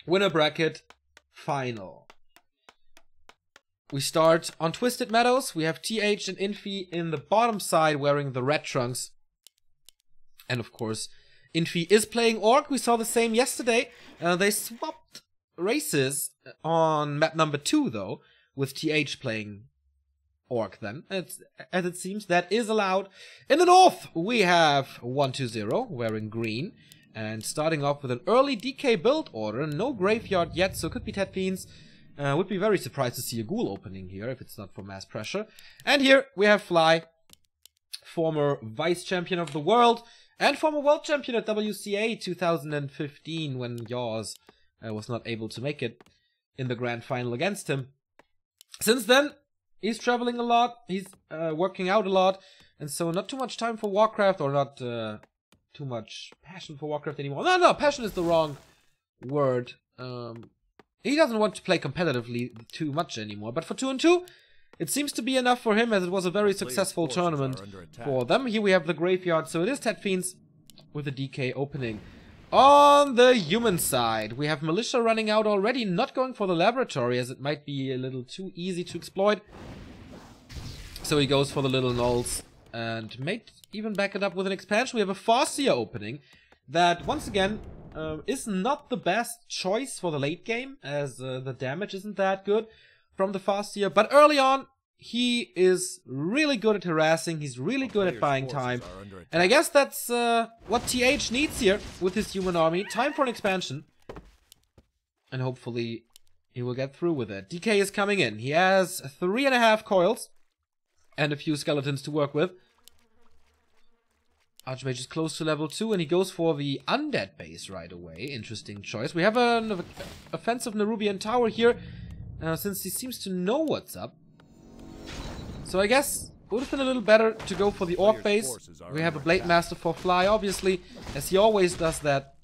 Winner bracket final. We start on Twisted Meadows. We have TH and Infi in the bottom side wearing the red trunks. And of course, Infi is playing Orc. We saw the same yesterday. They swapped races on map number 2 though, with TH playing Orc then. As it seems, that is allowed. In the north, we have 120 wearing green. And starting off with an early DK build order. No graveyard yet, so it could be Ted Fiends. Would be very surprised to see a ghoul opening here if it's not for mass pressure. And here we have Fly, former vice champion of the world and former world champion at WCA 2015 when Yaws was not able to make it in the grand final against him. Since then, he's traveling a lot, he's working out a lot, and so not too much time for Warcraft, or not too much passion for Warcraft anymore. No, passion is the wrong word. He doesn't want to play competitively too much anymore, but for 2-2, it seems to be enough for him, as it was a very successful tournament for them. Here we have the graveyard, so it is Ted Fiends with the DK opening. On the human side, we have Militia running out already, not going for the laboratory, as it might be a little too easy to exploit. So he goes for the little nulls, and may even back it up with an expansion. We have a Farseer opening, that once again is not the best choice for the late game, as the damage isn't that good from the Farseer. But early on, he is really good at harassing, he's really good at buying time. And I guess that's what TH needs here with his human army. Time for an expansion. And hopefully he will get through with it. DK is coming in. He has 3.5 coils and a few skeletons to work with. Archmage is close to level 2, and he goes for the undead base right away. Interesting choice. We have an offensive Nerubian tower here, since he seems to know what's up. So I guess it would have been a little better to go for the Orc base. We have a Blade Master for Fly, obviously, as he always does that.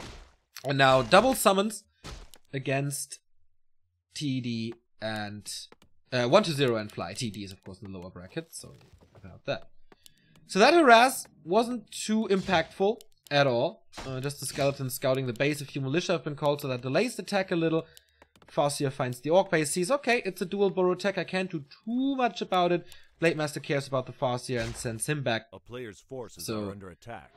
And now double summons against TD and 120 and Fly. TD is of course in the lower bracket, so about that. So that harass wasn't too impactful at all. Just the skeleton scouting the base. A few militia have been called, so that delays the attack a little. Farseer finds the Orc base, sees, okay, it's a dual burrow attack, I can't do too much about it. Blade Master cares about the Farseer and sends him back. A player's forces are under attack.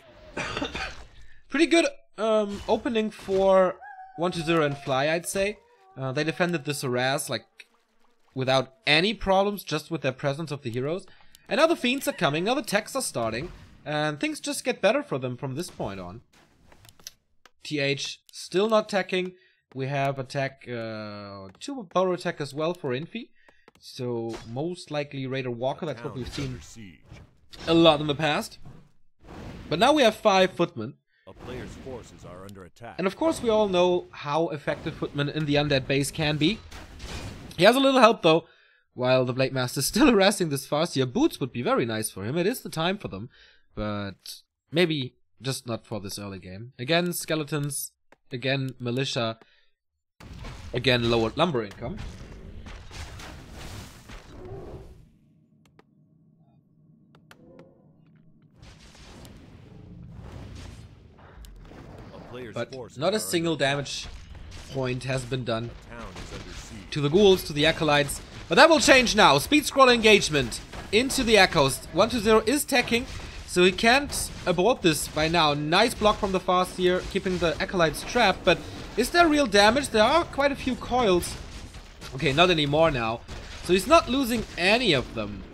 Pretty good opening for 120 and Fly, I'd say. They defended this harass like without any problems, just with their presence of the heroes. And now the Fiends are coming, now the techs are starting, and things just get better for them from this point on. TH still not teching. We have attack, 2 burrow attack as well for Infi. So most likely Raider Walker, that's what we've seen a lot in the past. But now we have 5 footmen. A player's forces are under attack. And of course we all know how effective footmen in the undead base can be. He has a little help though. While the Blade Master is still harassing this Farseer. Boots would be very nice for him. It is the time for them. But maybe just not for this early game. Again, skeletons. Again, militia. Again, lowered lumber income. But not a single damage point has been done to the ghouls, to the acolytes. But that will change now. Speed scroll engagement into the echoes. 120 is teching, so he can't abort this by now. Nice block from the Farseer, keeping the acolytes trapped. But is there real damage? There are quite a few coils. Okay, not anymore now. So he's not losing any of them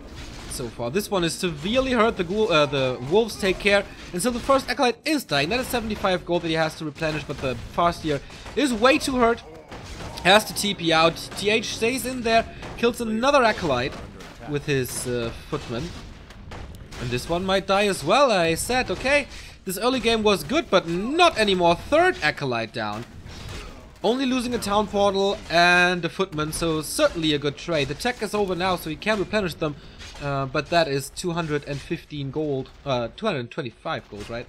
so far. This one is severely hurt. The wolves take care. And so the first acolyte is dying. That is 75 gold that he has to replenish, but the Farseer is way too hurt. Has to TP out. TH stays in there, kills another acolyte with his footman. And this one might die as well. I said, okay, this early game was good, but not anymore. Third acolyte down. Only losing a town portal and a footman, so certainly a good trade. The tech is over now, so he can replenish them. But that is 215 gold, 225 gold, right?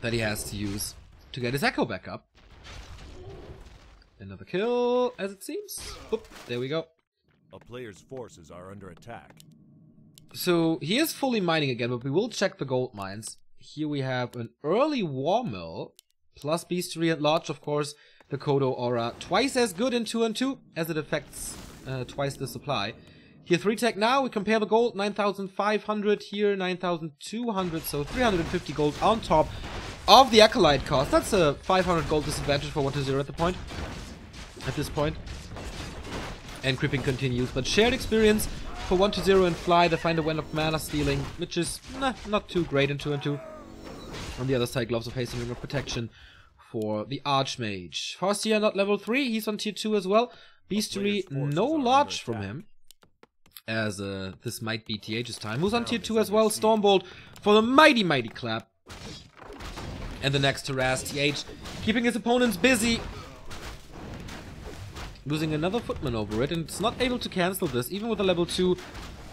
That he has to use to get his echo back up. Another kill, as it seems. Oop, there we go. A player's forces are under attack. So he is fully mining again, but we will check the gold mines. Here we have an early war mill, plus bestiary at large, of course. the Kodo aura twice as good in 2-on-2 as it affects twice the supply. Here 3 tech now, we compare the gold, 9,500, here 9,200, so 350 gold on top of the Acolyte cost. That's a 500 gold disadvantage for 1-0 at this point. And creeping continues, but shared experience for 1-0 and Fly. They find a win of mana stealing, which is not too great in 2-on-2. On the other side, Gloves of Haste and Ring of Protection for the Archmage. Farseer not level 3, he's on tier 2 as well. Beastery, no Lodge from him, as this might be TH's time. Who's on tier 2 as well? Stormbolt for the mighty clap. And the next harass, TH, keeping his opponents busy. Losing another footman over it, and it's not able to cancel this. Even with a level 2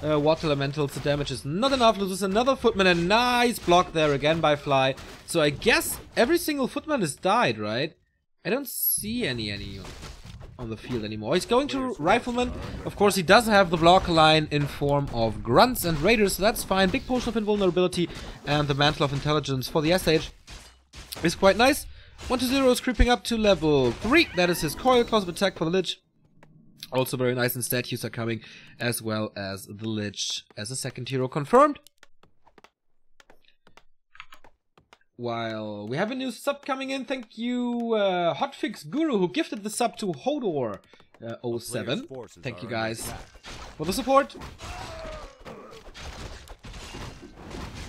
water elementals, the damage is not enough. Loses another footman, a nice block there again by Fly. So I guess every single footman has died, right? I don't see any on the field anymore. He's going to Rifleman. Of course, he does have the block line in form of Grunts and Raiders, so that's fine. Big Potion of Invulnerability and the Mantle of Intelligence for the SH is quite nice. 1-0 is creeping up to level 3. That is his Coil Claws of Attack for the Lich. Also very nice, and statues are coming, as well as the Lich as a second hero confirmed. While we have a new sub coming in, thank you Hotfix Guru, who gifted the sub to Hodor 07. Thank you guys for the support.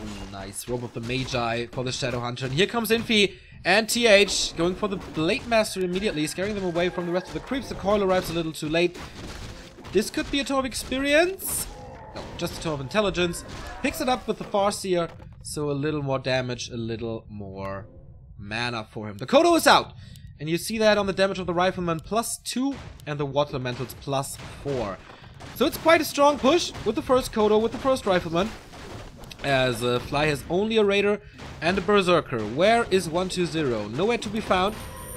Ooh, nice Robe of the Magi for the Shadow Hunter. And here comes Infi and TH going for the Blade Master immediately, scaring them away from the rest of the creeps. The coil arrives a little too late. This could be a Toe of Experience. No, just a Toe of Intelligence. Picks it up with the Farseer, so a little more damage, a little more mana for him. The Kodo is out, and you see that on the damage of the Rifleman, +2, and the Water Elementals +4. So it's quite a strong push with the first Kodo, with the first Rifleman, as Fly has only a Raider and a Berserker. Where is 1-2-0? Nowhere to be found.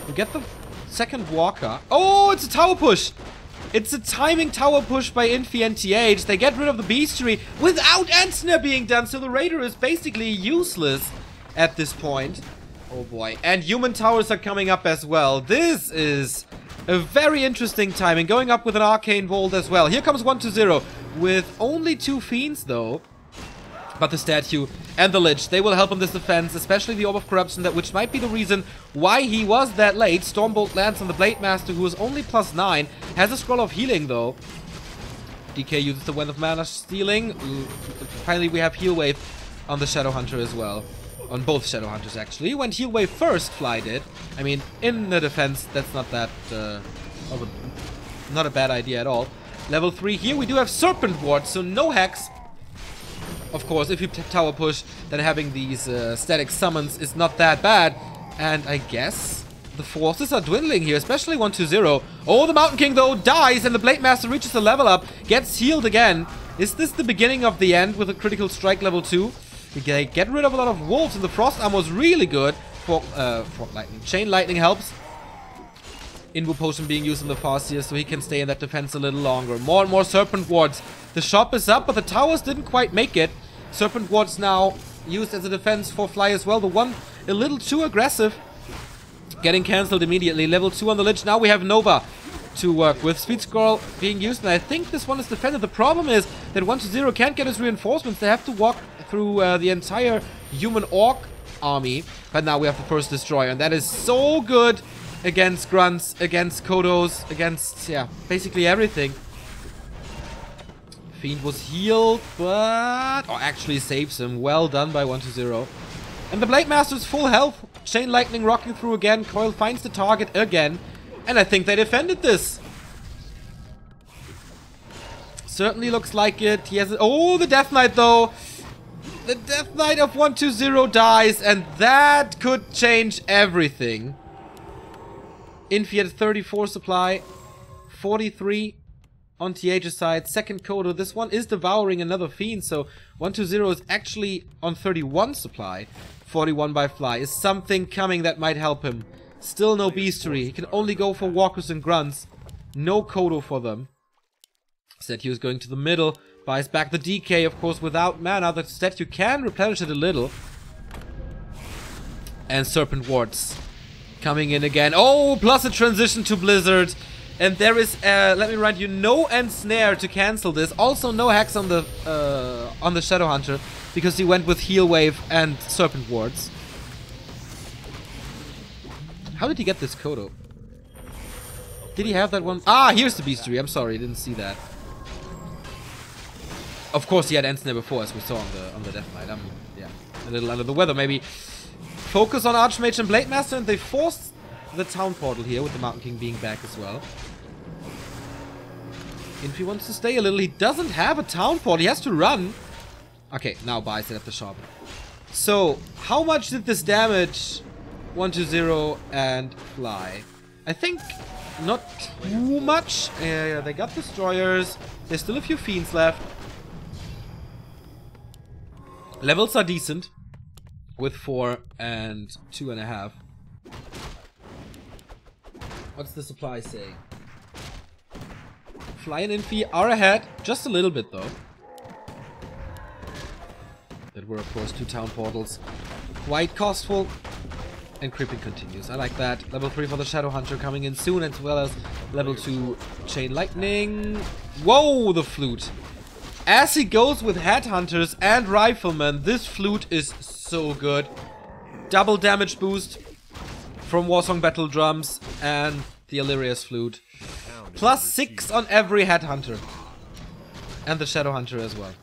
We get the second Walker. Oh, it's a tower push! It's a timing tower push by Infi and TH. They get rid of the Beastery without Ant-Snare being done, so the Raider is basically useless at this point. Oh boy. And human towers are coming up as well. This is a very interesting timing. Going up with an Arcane Bolt as well. Here comes 1-2-0 with only 2 Fiends though. But the statue and the Lich, they will help in this defense, especially the Orb of Corruption, which might be the reason why he was that late. Stormbolt lands on the Blade Master, who is only +9. Has a Scroll of Healing, though. DK uses the Wind of Mana Stealing. Finally, we have Heal Wave on the Shadow Hunter as well. On both Shadow Hunters, actually. He went Heal Wave first, Fly did. I mean, in the defense, that's not that... not a bad idea at all. Level 3 here, we do have Serpent Ward, so no Hex. Of course, if you tower push, then having these static summons is not that bad. And I guess the forces are dwindling here, especially 1-2-0. Oh, the Mountain King, though, dies, and the Blade Master reaches the level up, gets healed again. Is this the beginning of the end with a critical strike level 2? They get rid of a lot of wolves, and the Frost Armor is really good for Lightning. Chain Lightning helps. Invo Potion being used in the Farseer, so he can stay in that defense a little longer. More and more Serpent Wards. The shop is up, but the towers didn't quite make it. Serpent Wards now used as a defense for Fly as well. The one a little too aggressive, getting cancelled immediately. Level 2 on the Lich. Now we have Nova to work with. Speed Scroll being used, and I think this one is defended. The problem is that 1-2-0 can't get his reinforcements. They have to walk through the entire human orc army. But now we have the first Destroyer, and that is so good against Grunts, against Kodos, against, yeah, basically everything. Fiend was healed, but... oh, actually saves him. Well done by 1-2-0. And the Blade Master's full health. Chain Lightning rocking through again. Coil finds the target again. And I think they defended this. Certainly looks like it. He has... oh, the Death Knight, though. The Death Knight of 1-2-0 dies, and that could change everything. Infi at 34 supply. 43 on TH's side. Second Kodo. This one is devouring another Fiend, so 1-2-0 is actually on 31 supply. 41 by Fly. Is something coming that might help him? Still no Beastery. He can only go for Walkers and Grunts. No Kodo for them. Statue is going to the middle. Buys back the DK, of course, without mana. The statue can replenish it a little. And Serpent Wards coming in again. Oh, plus a transition to Blizzard. And there is, let me remind you, no end snare to cancel this. Also no hacks on the Shadow Hunter, because he went with Heal Wave and Serpent Wards. How did he get this Kodo? Did he have that one? Ah, here's the Beastry. I'm sorry, I didn't see that. Of course, he had end snare before, as we saw on the Death Knight. I'm, yeah, a little under the weather, maybe. Focus on Archmage and Blade Master, and they forced the Town Portal here, with the Mountain King being back as well. Infi wants to stay a little. He doesn't have a Town Portal. He has to run. Okay, now buys it at the shop. So, how much did this damage 120 and Fly? I think not too much. Yeah, they got Destroyers. There's still a few Fiends left. Levels are decent. With 4 and 2.5. What's the supply saying? Fly and Infi are ahead. Just a little bit though. There were of course 2 Town Portals. Quite costful. And creeping continues. I like that. Level 3 for the Shadow Hunter coming in soon, as well as level 2 Chain Lightning. Whoa, the flute. As he goes with Headhunters and Riflemen, this flute is so good. Double damage boost from Warsong Battle Drums and the Illyria's flute. Plus 6 on every Headhunter. And the Shadow Hunter as well.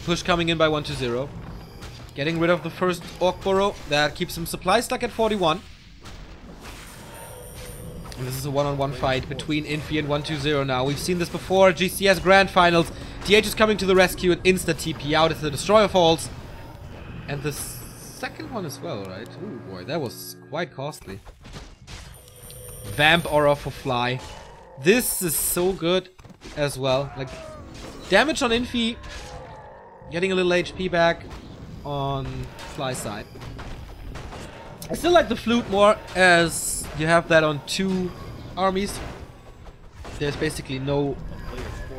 Push coming in by 120. Getting rid of the first Orc Burrow. That keeps him supply stuck at 41. And this is a one-on-one fight between Infi and 120 now. We've seen this before. GCS Grand Finals. TH is coming to the rescue and insta-TP out as the Destroyer falls. And the second one as well, right? Ooh, boy, that was quite costly. Vamp Aura for Fly. This is so good as well. Like, damage on Infi. Getting a little HP back on Fly side. I still like the flute more, as you have that on 2 armies. There's basically no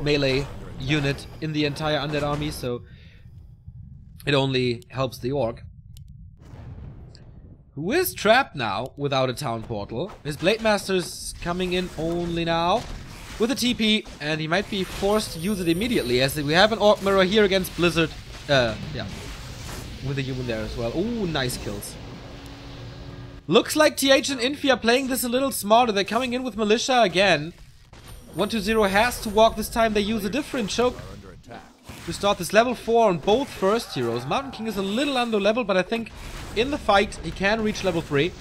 melee unit in the entire undead army, so it only helps the orc. Who is trapped now without a Town Portal. His Blade Master's coming in only now with a TP, and he might be forced to use it immediately, as we have an Orc Mirror here against Blizzard. Yeah. With a human there as well. Ooh, nice kills. Looks like TH and Infi are playing this a little smarter. They're coming in with Militia again. 120 has to walk this time. They use a different choke to start this level 4 on both first heroes. Mountain King is a little under level, but I think in the fight he can reach level 3.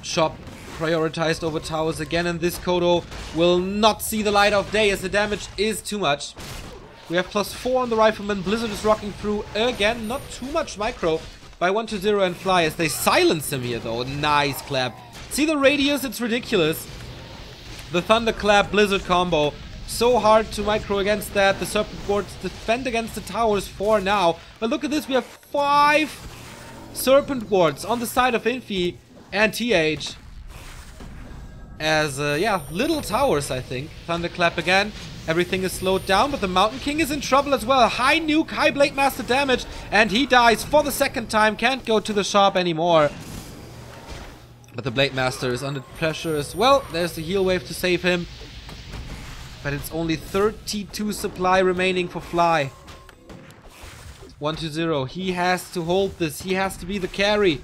Shop prioritized over towers again, and this Kodo will not see the light of day as the damage is too much. We have plus 4 on the Rifleman. Blizzard is rocking through again. Not too much micro by 120 and Fly as they silence him here though. Nice clap. See the radius? It's ridiculous. The Thunderclap Blizzard combo. So hard to micro against that. The Serpent Wards defend against the towers for now. But look at this. We have 5 Serpent Wards on the side of Infi and TH. As, yeah, little towers, I think. Thunderclap again. Everything is slowed down, but the Mountain King is in trouble as well. High nuke, high Blade Master damage, and he dies for the second time. Can't go to the shop anymore. But the Blade Master is under pressure as well. There's the heal wave to save him. But it's only 32 supply remaining for Fly. 120. He has to hold this. He has to be the carry.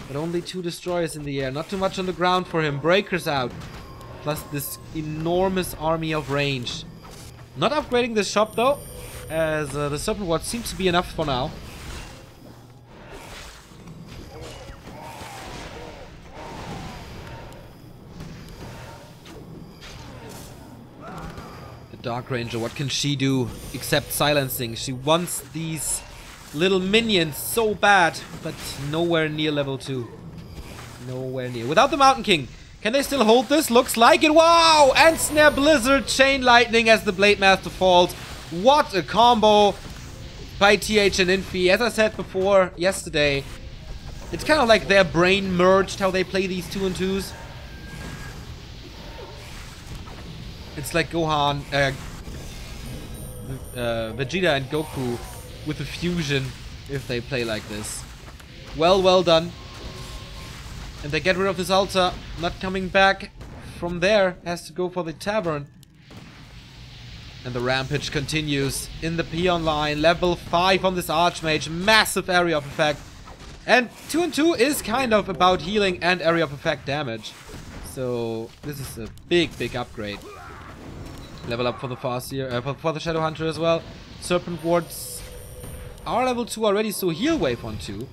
But only 2 destroyers in the air. Not too much on the ground for him. Breakers out. Plus this enormous army of range. Not upgrading this shop though, as the Serpent Ward seems to be enough for now. The Dark Ranger, what can she do except silencing? She wants these little minions so bad, but nowhere near level 2. Nowhere near. Without the Mountain King. Can they still hold this? Looks like it. Wow! And Snare Blizzard, Chain Lightning as the Blade Master falls. What a combo by TH and Infi. As I said before, yesterday, it's kind of like their brain merged how they play these 2 and 2s. It's like Gohan, Vegeta and Goku with a fusion if they play like this. Well done. And they get rid of this altar. Not coming back from there. Has to go for the tavern. And the rampage continues in the peon line. Level 5 on this Archmage. Massive area of effect. And 2 and 2 is kind of about healing and area of effect damage. So this is a big upgrade. Level up for the Farseer, for the Shadow Hunter as well. Serpent Wards are level 2 already, so heal wave on 2.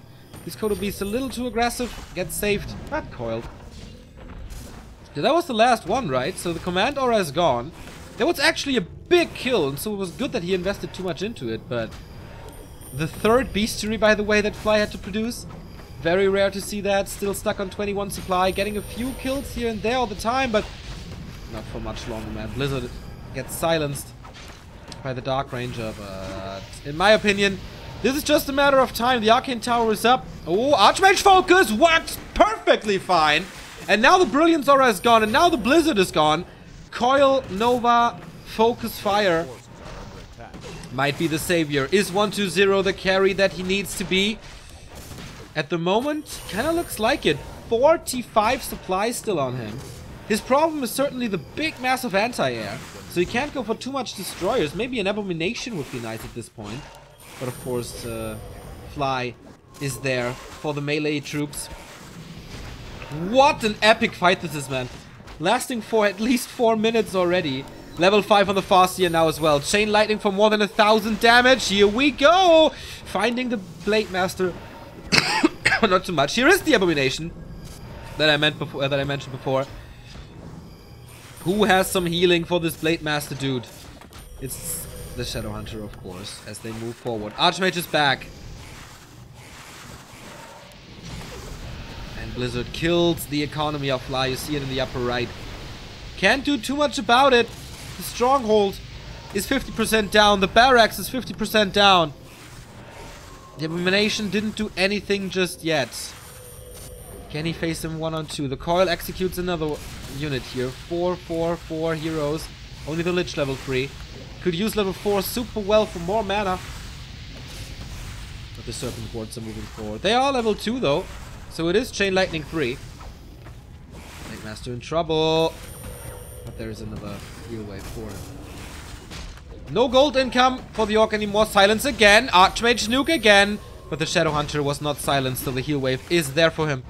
This Kodo Beast a little too aggressive. Gets saved, but coiled. So that was the last one, right? So the command aura is gone. That was actually a big kill, and so it was good that he invested too much into it, but... The third bestiary, by the way, that Fly had to produce. Very rare to see that. Still stuck on 21 supply. Getting a few kills here and there all the time, but... Not for much longer, man. Blizzard gets silenced by the Dark Ranger, but... In my opinion, this is just a matter of time. The Arcane Tower is up. Oh, Archmage Focus works perfectly fine. And now the Brilliance Aura is gone, and now the Blizzard is gone. Coil, Nova, Focus Fire might be the savior. Is 120 the carry that he needs to be? At the moment, kind of looks like it. 45 supplies still on him. His problem is certainly the big massive anti-air. So he can't go for too much destroyers. Maybe an Abomination would be nice at this point. But of course, Fly is there for the melee troops. What an epic fight this is, man. Lasting for at least 4 minutes already. Level 5 on the Farseer now as well. Chain Lightning for more than 1,000 damage. Here we go. Finding the Blade Master. Not too much. Here is the Abomination that I mentioned before. Who has some healing for this Blade Master dude? It's the Shadow Hunter, of course, as they move forward. Archmage is back. And Blizzard kills the economy of Fly. You see it in the upper right. Can't do too much about it. The Stronghold is 50% down. The Barracks is 50% down. The Abomination didn't do anything just yet. Can he face him 1-on-2? The Coil executes another unit here. 4 heroes. Only the Lich level 3. Could use level 4 super well for more mana. But the Serpent Wards are moving forward. They are level 2 though. So it is Chain Lightning 3. Blade Master in trouble. But there's another heal wave for him. No gold income for the Orc anymore. Silence again. Archmage nuke again. But the Shadow Hunter was not silenced, so the heal wave is there for him.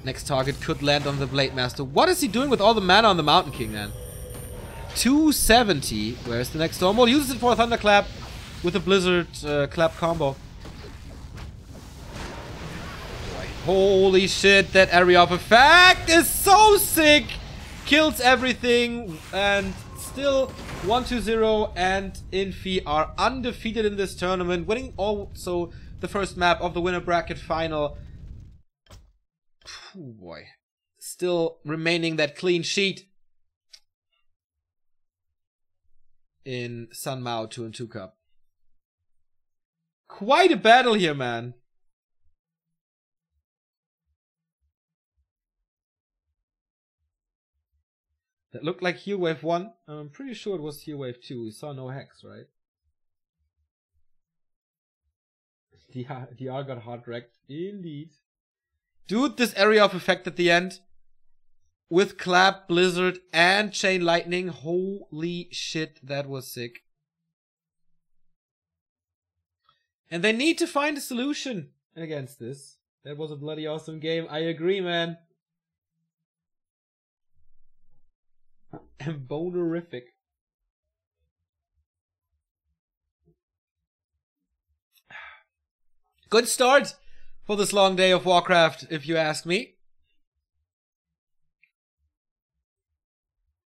Next target could land on the Blade Master. What is he doing with all the mana on the Mountain King, man? 270. Where's the next storm? Well, uses it for a Thunderclap with a Blizzard clap combo. Boy, holy shit, that area of effect is so sick! Kills everything, and still 120 and Infi are undefeated in this tournament, winning also the first map of the winner bracket final. Oh boy. Still remaining that clean sheet in Sanmao 2v2 Cup. Quite a battle here, man. That looked like heal wave 1. I'm pretty sure it was heal wave 2. We saw no hex, right? DR got hard wrecked. Indeed. Dude, this area of effect at the end. With Clap, Blizzard, and Chain Lightning. Holy shit, that was sick. And they need to find a solution against this. That was a bloody awesome game. I agree, man. And bonerific. Good start for this long day of Warcraft, if you ask me.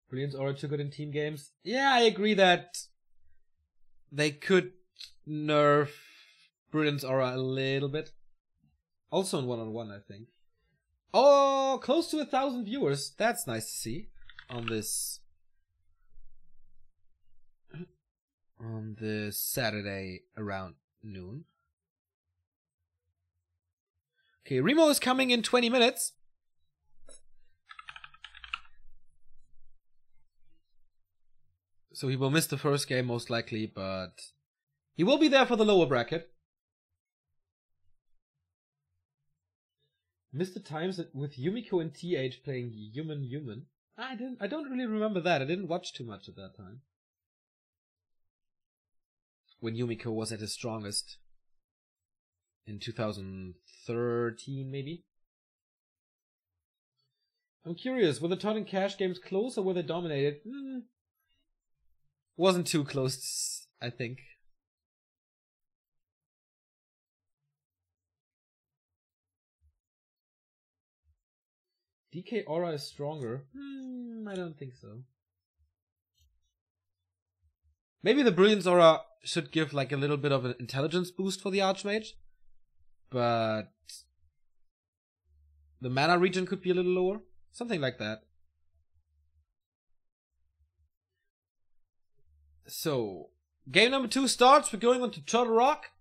Brilliance Aura too good in team games. Yeah, I agree that they could nerf Brilliance Aura a little bit. Also in 1-on-1, I think. Oh, close to 1,000 viewers. That's nice to see. On this Saturday around noon. Okay, Remo is coming in 20 minutes. So he will miss the first game most likely, but he will be there for the lower bracket. Missed the times with Yumiko and TH playing human. I don't really remember that. I didn't watch too much at that time. When Yumiko was at his strongest. In 2013, maybe? I'm curious, were the Todd and Cash games close or were they dominated? Wasn't too close, I think. DK Aura is stronger. I don't think so. Maybe the Brilliance Aura should give like a little bit of an intelligence boost for the Archmage. But the mana regen could be a little lower. Something like that. So, game number 2 starts. We're going on to Turtle Rock.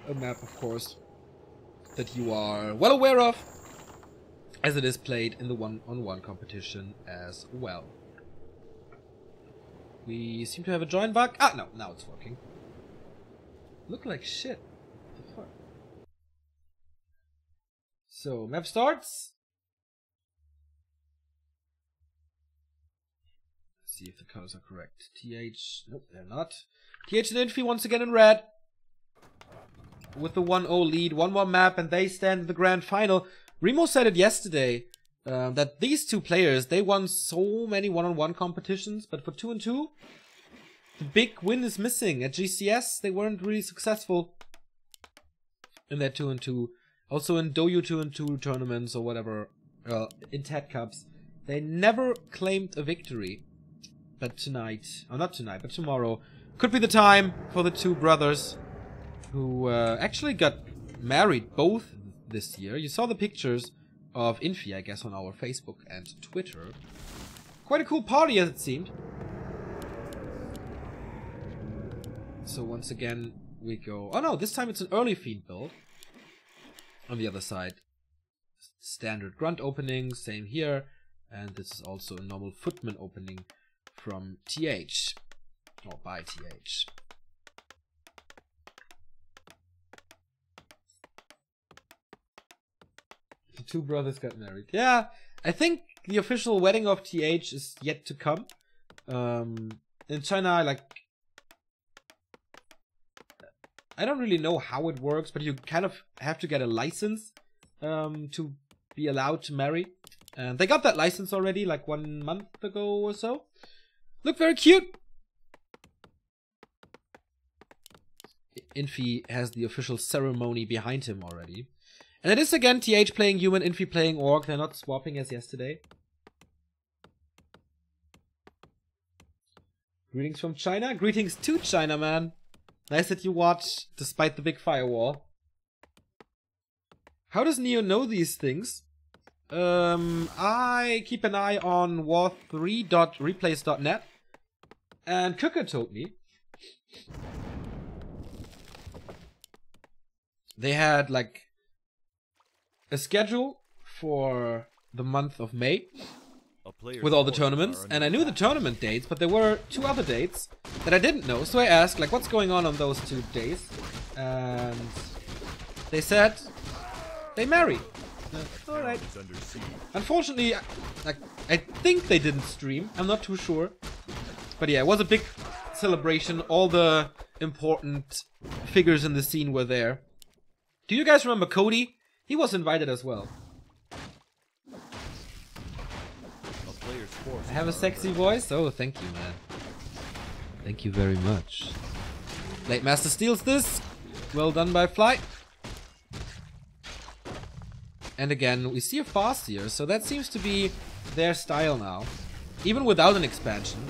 A map, of course, that you are well aware of, as it is played in the one-on-one competition as well. We seem to have a join bug. Ah, no, now it's working. Look like shit. What the fuck? So, map starts. Let's see if the colors are correct. TH, nope, they're not. TH000 Infi once again in red. With the 1-0 lead, one more map, and they stand in the grand final. Remo said it yesterday, that these two players, they won so many one-on-one competitions, but for 2-2, the big win is missing. At GCS, they weren't really successful in that 2-2. Also in Doyu 2-2 tournaments or whatever, in TED Cups, they never claimed a victory. But tonight, or not tonight, but tomorrow, could be the time for the two brothers who actually got married both this year. You saw the pictures of Infi, I guess, on our Facebook and Twitter. Quite a cool party, as it seemed. So once again, we go... Oh no, this time it's an early Fiend build. On the other side, standard Grunt opening, same here. And this is also a normal Footman opening from TH. Or by TH. The two brothers got married. Yeah, I think the official wedding of TH is yet to come. In China, like... I don't really know how it works, but you kind of have to get a license to be allowed to marry. And they got that license already, like 1 month ago or so. Look very cute! Infi has the official ceremony behind him already. And it is again TH playing human, Infi playing orc. They're not swapping as yesterday. Greetings from China. Greetings to China, man. Nice that you watch, despite the big firewall. How does Neo know these things? I keep an eye on war3.replays.net. And Cooker told me. They had, like, a schedule for the month of May. With all the tournaments, and I knew the tournament dates, but there were 2 other dates that I didn't know, so I asked, like, what's going on those 2 days? And they said they married. Alright. Unfortunately, like, I think they didn't stream, I'm not too sure. But yeah, it was a big celebration, all the important figures in the scene were there. Do you guys remember Cody? He was invited as well. I have a sexy voice? Oh, thank you, man. Thank you very much. Late Master steals this. Well done by Fly. And again, we see a Farseer, so that seems to be their style now. Even without an expansion.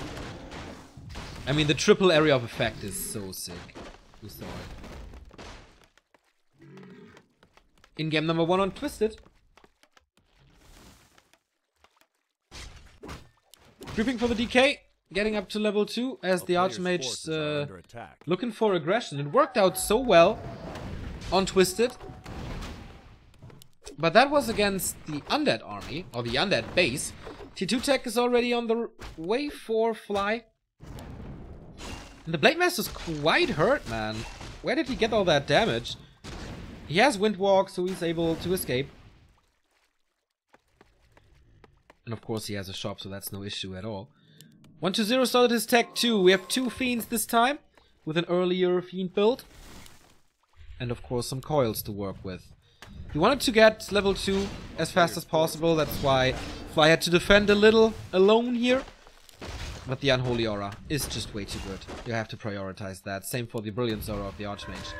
I mean, the triple area of effect is so sick. We saw it. In game number 1 on Twisted. Creeping for the DK, getting up to level 2 as the Archmage's looking for aggression. It worked out so well on Twisted. But that was against the Undead army, or the Undead base. T2 tech is already on the way for Fly. And the Blade Master's quite hurt, man. Where did he get all that damage? He has Windwalk, so he's able to escape. And of course he has a shop, so that's no issue at all. 120 started his tech 2. We have 2 Fiends this time, with an earlier Fiend build. And of course some coils to work with. He wanted to get level 2 as fast as possible, that's why Fly had to defend a little alone here. But the Unholy Aura is just way too good. You have to prioritize that. Same for the Brilliance Aura of the Archmage.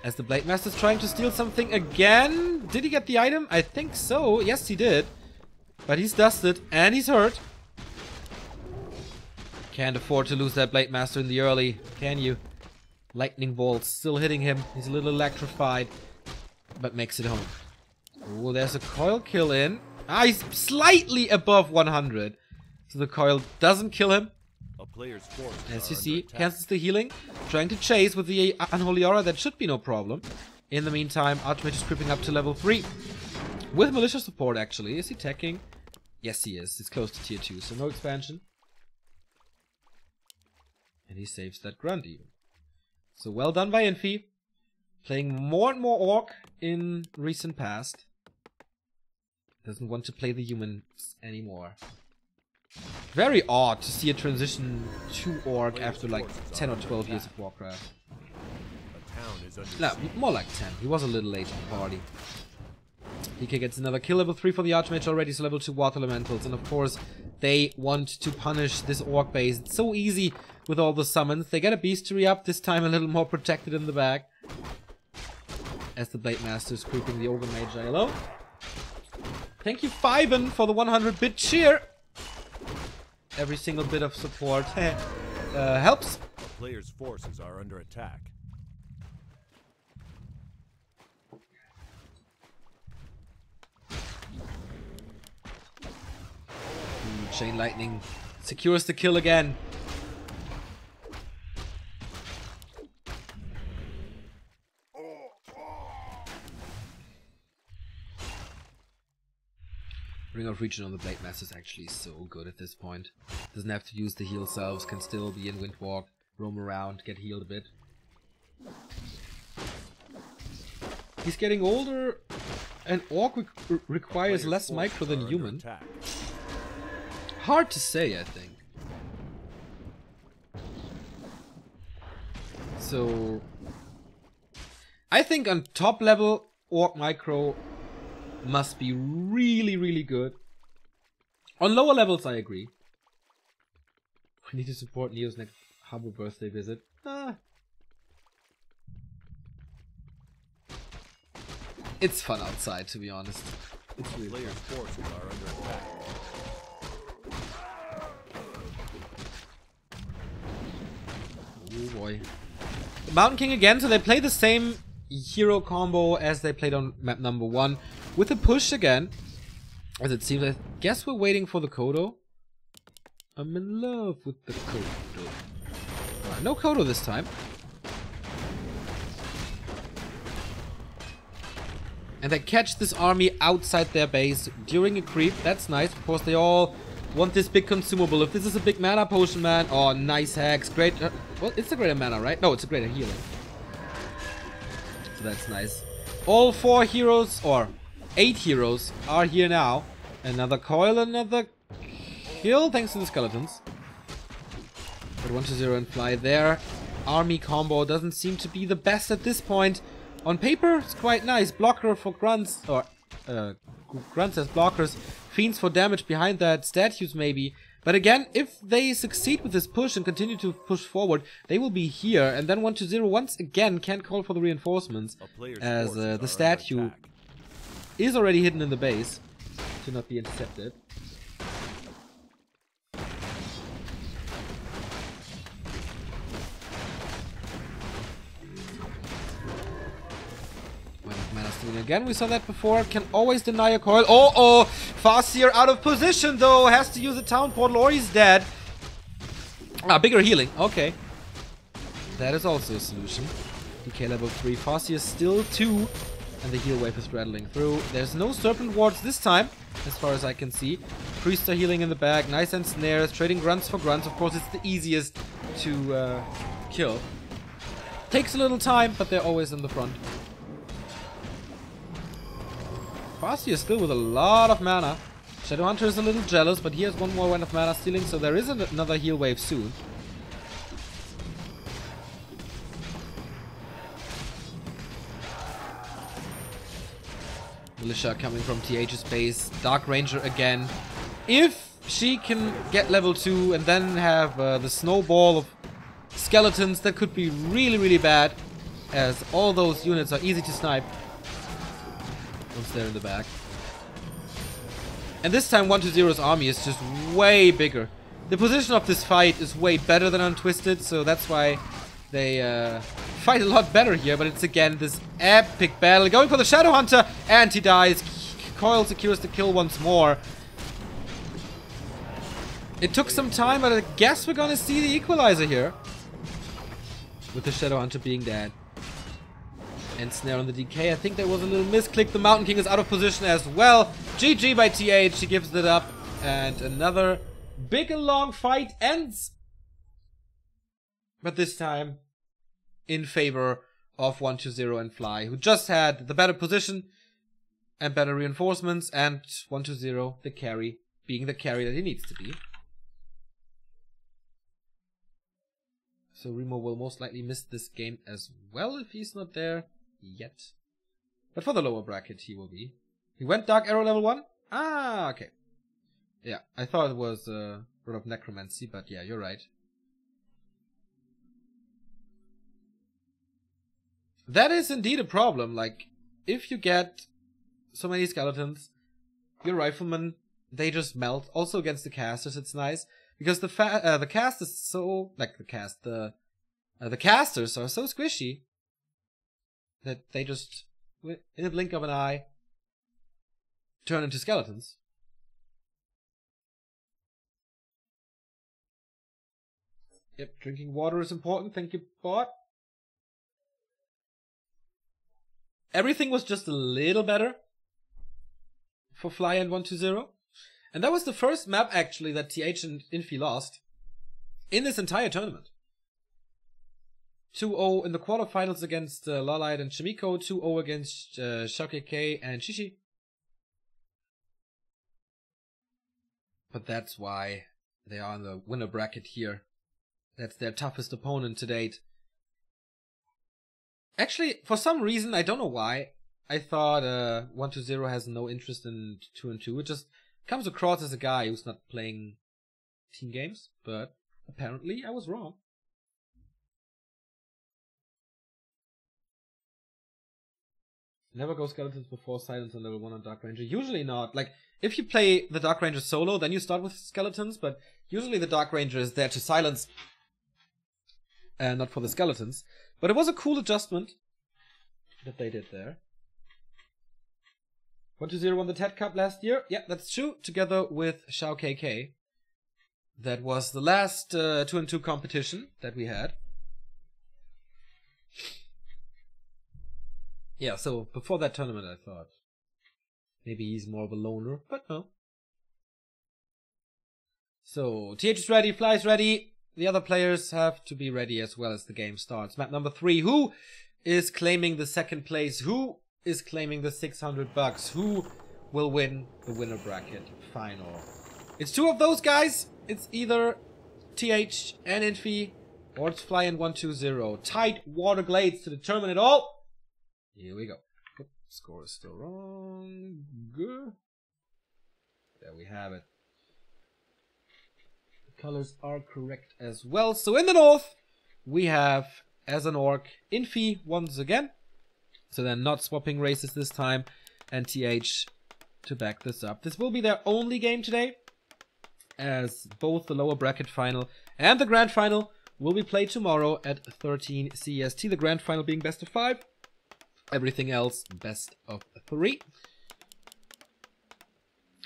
As the Blade Master's trying to steal something again. Did he get the item? I think so. Yes, he did. But he's dusted and he's hurt. Can't afford to lose that Blade Master in the early, can you? Lightning bolts still hitting him. He's a little electrified, but makes it home. Oh, there's a coil kill in. Ah, he's slightly above 100. So the coil doesn't kill him. A player's force As you see, cancels the healing. Trying to chase with the Unholy Aura, that should be no problem. In the meantime, Archmage is creeping up to level 3. With Militia support, actually. Is he teching? Yes, he is. He's close to tier 2, so no expansion. And he saves that Grunt even. So well done by Infi. Playing more and more Orc in recent past. Doesn't want to play the humans anymore. Very odd to see a transition to Orc after like 10 or 12 years of Warcraft. No, more like 10. He was a little late to the party. DK gets another kill, level 3 for the Archmage already, so level 2 Water Elementals. And of course, they want to punish this Orc base. It's so easy with all the summons. They get a Bestiary up, this time a little more protected in the back. As the Blade Master is creeping the Ogre Magi alone. Thank you, Fiven, for the 100-bit cheer. Every single bit of support helps. A player's forces are under attack. Chain Lightning secures the kill again. Ring of Region on the Blade Master is actually so good at this point. Doesn't have to use the heal selves, can still be in Windwalk, roam around, get healed a bit. He's getting older, and Orc requires less micro than human. Hard to say, I think. So I think on top level, Orc micro must be really, really good. On lower levels, I agree. We need to support Neo's next Habbo birthday visit. It's fun outside, to be honest. It's really Players' forces are under attack. Oh boy. The Mountain King again, so they play the same hero combo as they played on map number 1. With a push again. As it seems, I guess we're waiting for the Kodo. I'm in love with the Kodo. No Kodo this time. And they catch this army outside their base during a creep. That's nice. Of course, they all want this big consumable. If this is a big mana potion, man. Oh, nice hacks. Great. Well, it's a greater mana, right? No, it's a greater healing. So that's nice. All 4 heroes, or 8 heroes, are here now. Another coil, another kill, thanks to the skeletons. But 1-0 and Fly there. Army combo doesn't seem to be the best at this point. On paper, it's quite nice. Blocker for grunts, or grunts as blockers. Fiends for damage behind that. Statues maybe. But again, if they succeed with this push and continue to push forward, they will be here. And then 1-0 once again can't call for the reinforcements. As the statue is already hidden in the base to not be intercepted. Again, we saw that before. Can always deny a coil. Oh, Farseer out of position though. Has to use a town portal or he's dead. Bigger healing. Okay. That is also a solution. DK level 3. Farseer still 2. And the heal wave is rattling through. There's no serpent wards this time, as far as I can see. Priests are healing in the back. Nice and snares. Trading grunts for grunts. Of course, it's the easiest to kill. Takes a little time, but they're always in the front. Farsi is still with a lot of mana. Shadowhunter is a little jealous, but he has one more round of mana stealing, so there is another heal wave soon. Militia coming from TH's base. Dark Ranger again. If she can get level 2 and then have the snowball of skeletons, that could be really, really bad, as all those units are easy to snipe. Once they're in the back. And this time 120's army is just way bigger. The position of this fight is way better than on Twisted, so that's why they fight a lot better here. But it's again this epic battle. Going for the Shadowhunter, and he dies. Coil secures the kill once more. It took some time, but I guess we're gonna see the equalizer here. With the Shadowhunter being dead. And snare on the DK. I think there was a little misclick. The Mountain King is out of position as well. GG by TH. He gives it up. And another big and long fight ends. But this time in favor of 120 and Fly, who just had the better position and better reinforcements, and 120, the carry, being the carry that he needs to be. So Remo will most likely miss this game as well if he's not there yet. But for the lower bracket he will be. He went Dark Arrow level 1? Ah, okay. Yeah, I thought it was Rod of Necromancy, but yeah, you're right. That is indeed a problem. Like, if you get so many skeletons, your riflemen, they just melt. Also against the casters, it's nice. Because the cast is so... Like, the casters are so squishy that they just, in a blink of an eye, turn into skeletons. Yep, drinking water is important. Thank you, bot. Everything was just a little better for Fly and 120. And that was the first map, actually, that TH and Infi lost in this entire tournament. 2-0 in the quarterfinals against Lolite and Shimiko. 2-0 against Shokeke and Shishi. But that's why they are in the winner bracket here. That's their toughest opponent to date. Actually, for some reason, I don't know why, I thought 120 has no interest in 2-2. It just comes across as a guy who's not playing team games, but apparently I was wrong. Never go skeletons before silence on level 1 on Dark Ranger. Usually not. Like, if you play the Dark Ranger solo, then you start with skeletons, but usually the Dark Ranger is there to silence and not for the skeletons. But it was a cool adjustment that they did there. 120 won the TED Cup last year. Yeah, that's true. Together with Shao KK. That was the last 2-2 competition that we had. Yeah, so before that tournament I thought maybe he's more of a loner, but no. So, TH is ready, Fly is ready. The other players have to be ready as well as the game starts. Map number 3. Who is claiming the second place? Who is claiming the 600 bucks? Who will win the winner bracket final? It's two of those guys. It's either TH and Infi, or it's Fly and 120. Tight water glades to determine it all. Here we go. Oops, score is still wrong. Good. There we have it. Colors are correct as well. So in the north, we have, as an orc, Infi once again. So they're not swapping races this time. And TH to back this up. This will be their only game today, as both the lower bracket final and the grand final will be played tomorrow at 13 CEST. The grand final being best of 5. Everything else best of 3.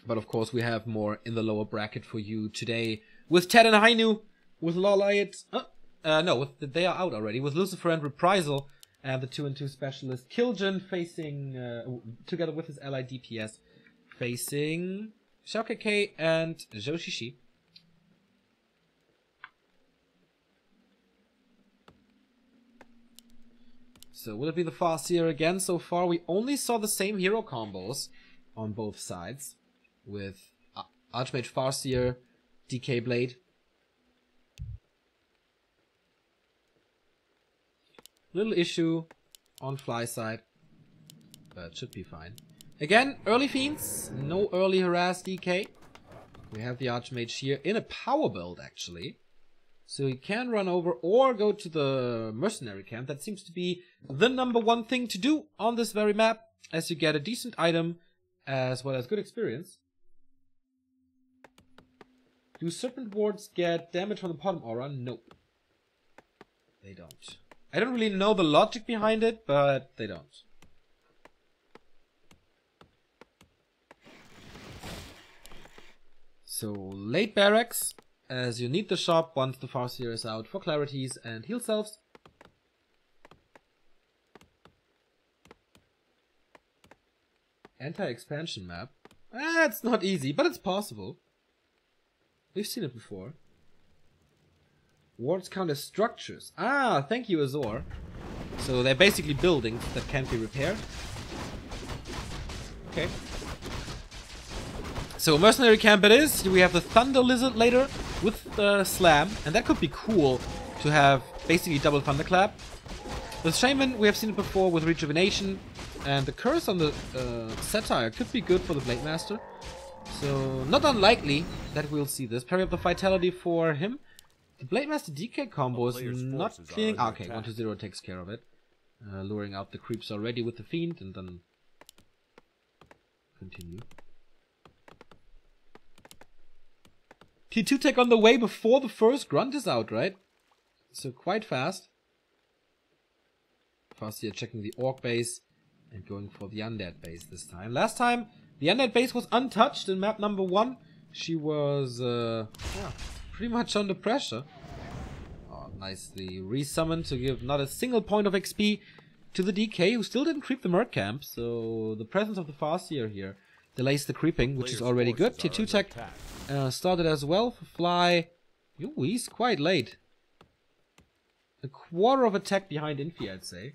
But of course we have more in the lower bracket for you today. With Ted and Hainu, with Lolite, they are out already. With Lucifer and Reprisal, and the 2-2 specialist Kiljan facing, together with his ally DPS, facing Shokeke and Joshishi. So will it be the Farseer again? So far we only saw the same hero combos. on both sides with Archmage Farseer, DK Blade. Little issue on Fly side, but should be fine. Again, early Fiends, no early Harass DK. We have the Archmage here in a power build actually. So he can run over or go to the mercenary camp. That seems to be the #1 thing to do on this very map, as you get a decent item as well as good experience. Do Serpent Wards get damage from the bottom aura? Nope. They don't. I don't really know the logic behind it, but they don't. So, late barracks, as you need the shop once the Farseer is out for clarities and heal selves. Anti-expansion map. It's not easy, but it's possible. We've seen it before. Wards count as structures. Ah, thank you, Azor. So they're basically buildings that can't be repaired. Okay. So mercenary camp it is. We have the Thunder Lizard later with Slam, and that could be cool to have basically double Thunderclap. With Shaman, we have seen it before with Rejuvenation, and the Curse on the Satire could be good for the Blade Master. So not unlikely that we'll see this. Parry up the Vitality for him. The Blade Master DK combo is not cleaning. Okay, 1-0 takes care of it. Luring out the creeps already with the Fiend, and then continue. T2 tech on the way before the first grunt is out, right? So quite fast. Farseer checking the Orc base and going for the Undead base this time. Last time, the Undead base was untouched in map #1. She was, pretty much under pressure. Oh, nicely resummoned to give not a single point of XP to the DK, who still didn't creep the Merc camp. So the presence of the Farseer here delays the creeping, which is already good. Tier 2 tech started as well for Fly. Ooh, he's quite late. A quarter of attack behind Infi, I'd say.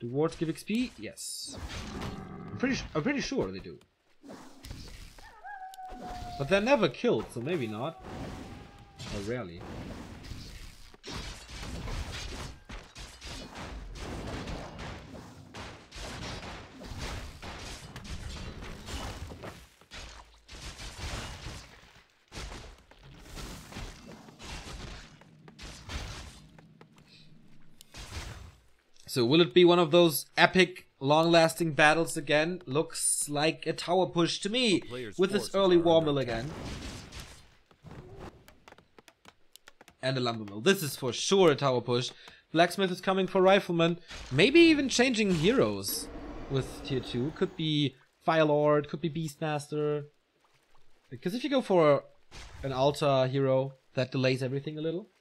Do wards give XP? Yes. I'm pretty sure they do. But they're never killed, so maybe not. Or rarely. So will it be one of those epic, long-lasting battles again? Looks like a tower push to me, with this early war mill again. And a lumber mill. This is for sure a tower push. Blacksmith is coming for Rifleman. Maybe even changing heroes with tier 2. Could be Firelord, could be Beastmaster. Because if you go for an Altar hero, that delays everything a little.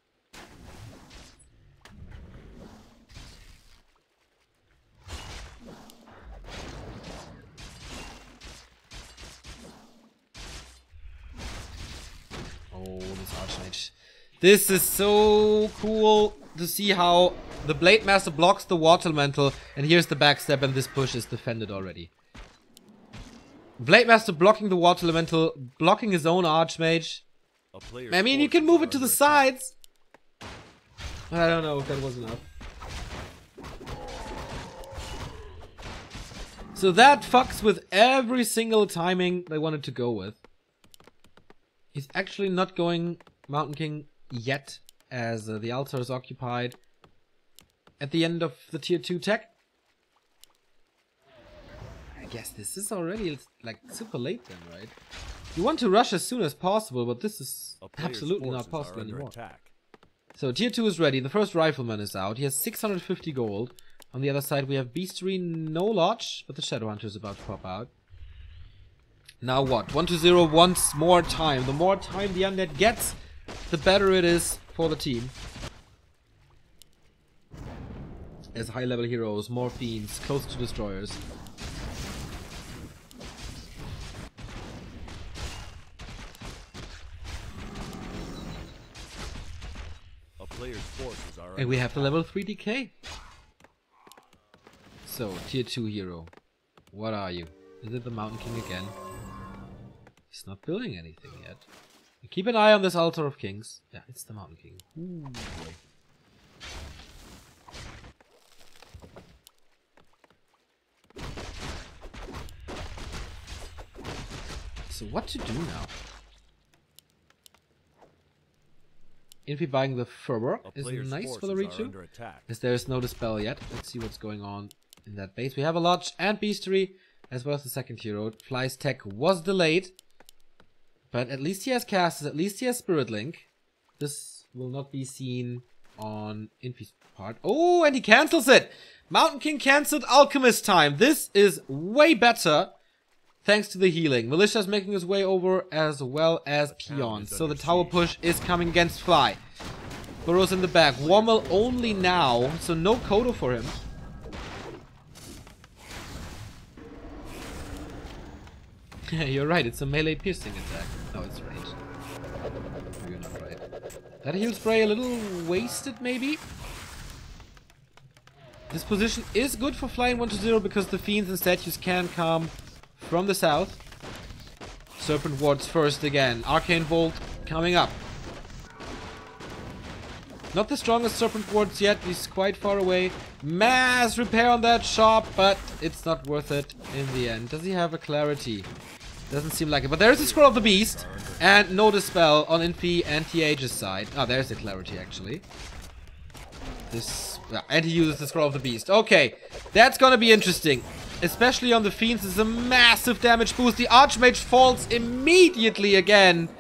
This is so cool to see how the Blade Master blocks the Water Elemental, and here's the backstep, and this push is defended already. Blade Master blocking the Water Elemental, blocking his own Archmage. I mean, you can move it to the sides. I don't know if that was enough. So that fucks with every single timing they wanted to go with. He's actually not going Mountain King yet, as the altar is occupied at the end of the tier 2 tech. I guess this is already like super late then, right? You want to rush as soon as possible, but this is absolutely not possible anymore. So tier 2 is ready. The first Rifleman is out. He has 650 gold. On the other side we have Beastery, no Lodge, but the Shadowhunter is about to pop out. Now what? 1-0 once more time. The more time the Undead gets, the better it is for the team. As high level heroes, more fiends, close to destroyers. A player's forces are and we have the level 3 DK. So, tier 2 hero. What are you? Is it the Mountain King again? He's not building anything yet. Keep an eye on this Altar of Kings. Yeah, it's the Mountain King. Ooh, boy. So what to do now? Infi buying the Furwork is nice for the Richu, as there is no Dispel yet. Let's see what's going on in that base. We have a Lodge and Beastery, as well as the second hero. Fly's tech was delayed, but at least he has casters, at least he has Spirit Link. This will not be seen on Infi's part. Oh, and he cancels it! Mountain King cancelled Alchemist time. This is way better, thanks to the healing. Militia's making his way over, as well as Peons. So the tower push is coming against Fly. Burrows in the back. Warmel only now, so no Kodo for him. You're right, it's a melee piercing attack. No, it's ranged. No, you're not right. That heal spray a little wasted, maybe? This position is good for Fly in 1-0 because the Fiends and statues can come from the south. Serpent Wards first again. Arcane Bolt coming up. Not the strongest Serpent Wards yet. He's quite far away. Mass repair on that shop, but it's not worth it in the end. Does he have a clarity? Doesn't seem like it. But there's a Scroll of the Beast. And no Dispel on Infi and TH's side. Oh, there's the clarity actually. This... and he uses the Scroll of the Beast. Okay, that's gonna be interesting. Especially on the Fiends, it's a massive damage boost. The Archmage falls immediately again.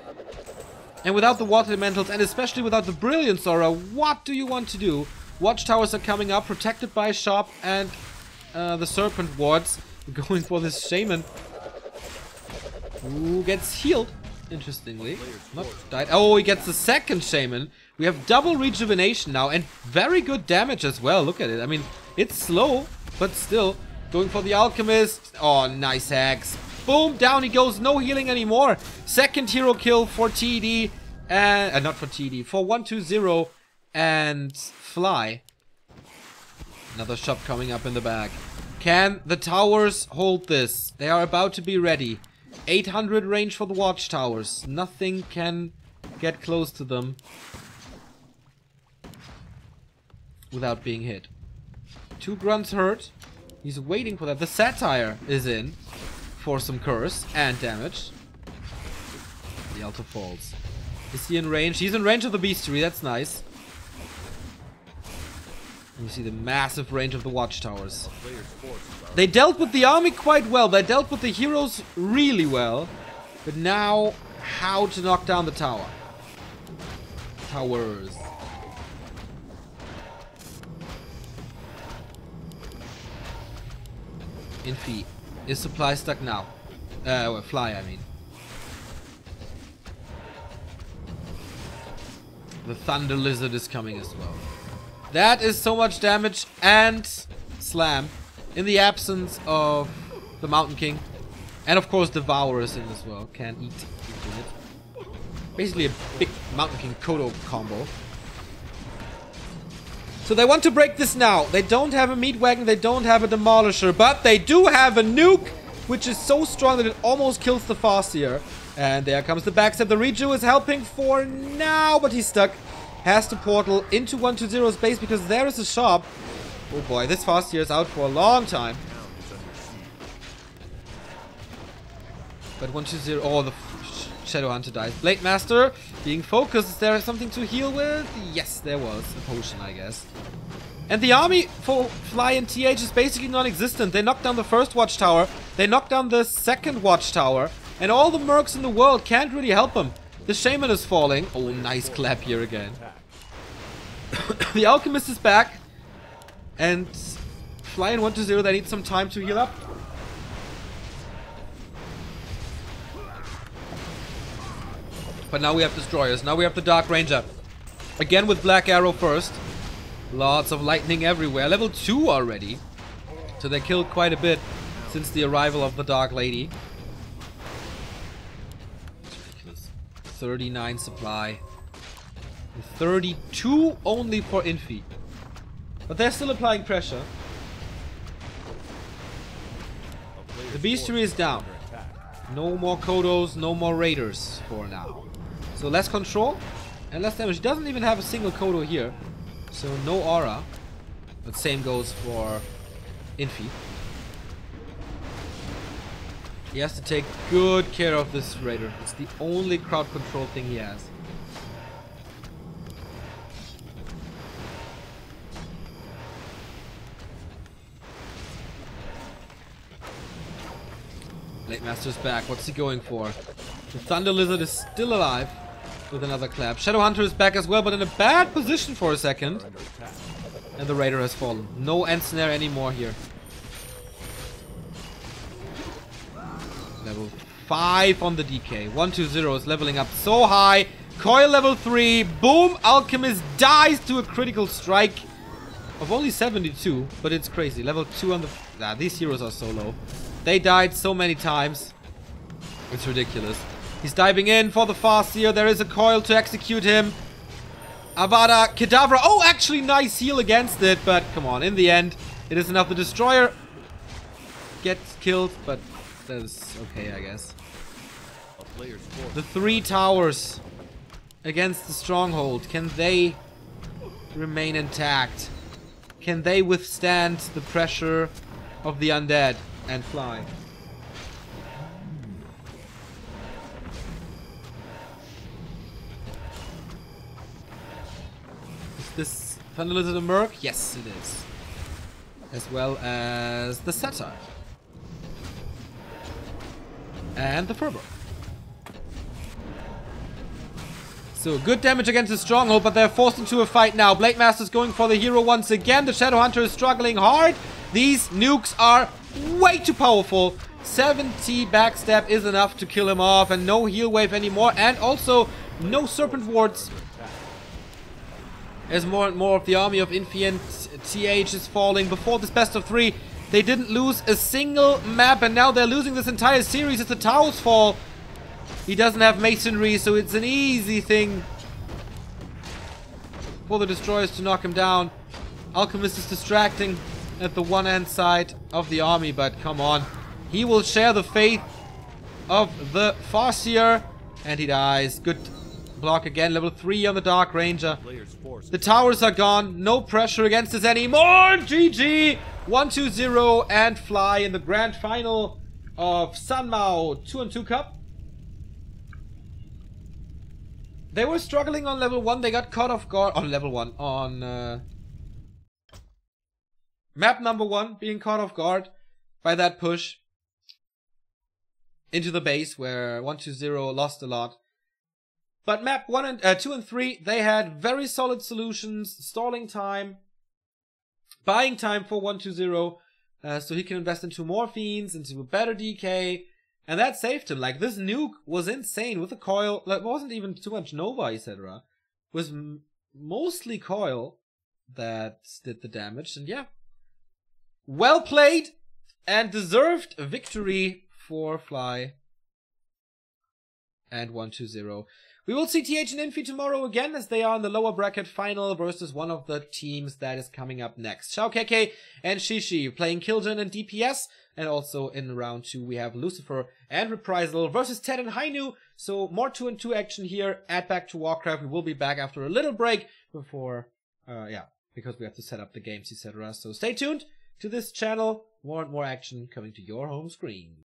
And without the Water Elementals, and especially without the Brilliance Aura, what do you want to do? Watchtowers are coming up, protected by Shop and the Serpent Wards. Going for this Shaman. Who gets healed, interestingly. Not died. Oh, he gets the second Shaman. We have double rejuvenation now, and very good damage as well. Look at it. I mean, it's slow, but still. Going for the Alchemist. Oh, nice hacks. Boom, down he goes. No healing anymore. Second hero kill for TD. And not for TD. For 1-2-0 and Fly. Another shop coming up in the back. Can the towers hold this? They are about to be ready. 800 range for the watchtowers. Nothing can get close to them without being hit. 2 grunts hurt. He's waiting for that. The Satire is in for some curse and damage. The Altar falls. Is he in range? He's in range of the Beastery. That's nice. And you see the massive range of the watchtowers. They dealt with the army quite well. They dealt with the heroes really well. But now, how to knock down the tower? Towers. Infi. Is supply stuck now? Well, Fly, I mean. The Thunder Lizard is coming as well. That is so much damage and slam in the absence of the Mountain King. And of course Devour is in as well. Can eat it. Basically a big Mountain King Kodo combo. So they want to break this now. They don't have a meat wagon, they don't have a demolisher, but they do have a nuke, which is so strong that it almost kills the Farseer. And there comes the backstab. The Reju is helping for now, but he's stuck. Has to portal into 1-2-0's base because there is a shop. Oh boy, this Farseer is out for a long time. But 1-2-0, oh, the Shadow Hunter dies. Blade Master being focused. Is there something to heal with? Yes, there was. A potion, I guess. And the army for Fly and TH is basically non-existent. They knocked down the first watchtower. They knocked down the second watchtower. And all the mercs in the world can't really help them. The Shaman is falling. Oh, nice clap here again. The Alchemist is back. And Fly in 1-2-0, they need some time to heal up. But now we have Destroyers. Now we have the Dark Ranger. Again with Black Arrow first. Lots of lightning everywhere. Level 2 already. So they killed quite a bit since the arrival of the Dark Lady. 39 supply. 32 only for Infi. But they're still applying pressure. The Beastery is down. No more Kodos, no more Raiders for now. So less control and less damage. He doesn't even have a single Kodo here. So no aura. But same goes for Infi. He has to take good care of this Raider. It's the only crowd control thing he has. Blade Master's back. What's he going for? The Thunder Lizard is still alive with another clap. Shadow Hunter is back as well, but in a bad position for a second. And the Raider has fallen. No end snare anymore here. Level 5 on the DK. 120 is leveling up so high. Coil level 3. Boom! Alchemist dies to a critical strike of only 72, but it's crazy. Level 2 on the... Nah, these heroes are so low. They died so many times. It's ridiculous. He's diving in for the Farseer. There is a coil to execute him. Avada Kedavra. Oh, actually nice heal against it, but come on. In the end, it is enough. The Destroyer gets killed, but that is okay, I guess. The 3 towers against the Stronghold. Can they remain intact? Can they withstand the pressure of the undead and fly? Is this Thunder Lizard a Merc? Yes, it is. As well as the Satire. And the Furbo. So, good damage against the Stronghold, but they're forced into a fight now. Blade Master's going for the hero once again. The Shadow Hunter is struggling hard. These nukes are way too powerful. 70 backstab is enough to kill him off, and no heal wave anymore, and also no Serpent Wards. As more and more of the army of Infi and TH is falling. Before this best of 3, they didn't lose a single map, and now they're losing this entire series as the towers fall. He doesn't have masonry, so it's an easy thing for the destroyers to knock him down. Alchemist is distracting at the one hand side of the army, but come on. He will share the fate of the Farseer, and he dies. Good block again. Level 3 on the Dark Ranger. The towers are gone. No pressure against us anymore. GG! 1-2-0 and Fly in the grand final of Sanmao 2v2 Cup. They were struggling on level 1. They got caught off guard on level 1. On map number 1, being caught off guard by that push into the base where 1-2-0 lost a lot. But map 2 and 3, they had very solid solutions, stalling time, buying time for 1-2-0, so he can invest into more fiends, into a better DK, and that saved him. Like, this nuke was insane with the coil. It wasn't even too much Nova, etc. It was mostly coil that did the damage, and yeah. Well played and deserved victory for Fly and 1-2-0. We will see TH and Infi tomorrow again, as they are in the lower bracket final versus one of the teams that is coming up next. Xiao Keke and Shishi playing Killjoy and DPS. And also in round 2 we have Lucifer and Reprisal versus Ted and Hainu. So more 2 and 2 action here at Back to Warcraft. We will be back after a little break before, because we have to set up the games, etc. So stay tuned to this channel. More and more action coming to your home screen.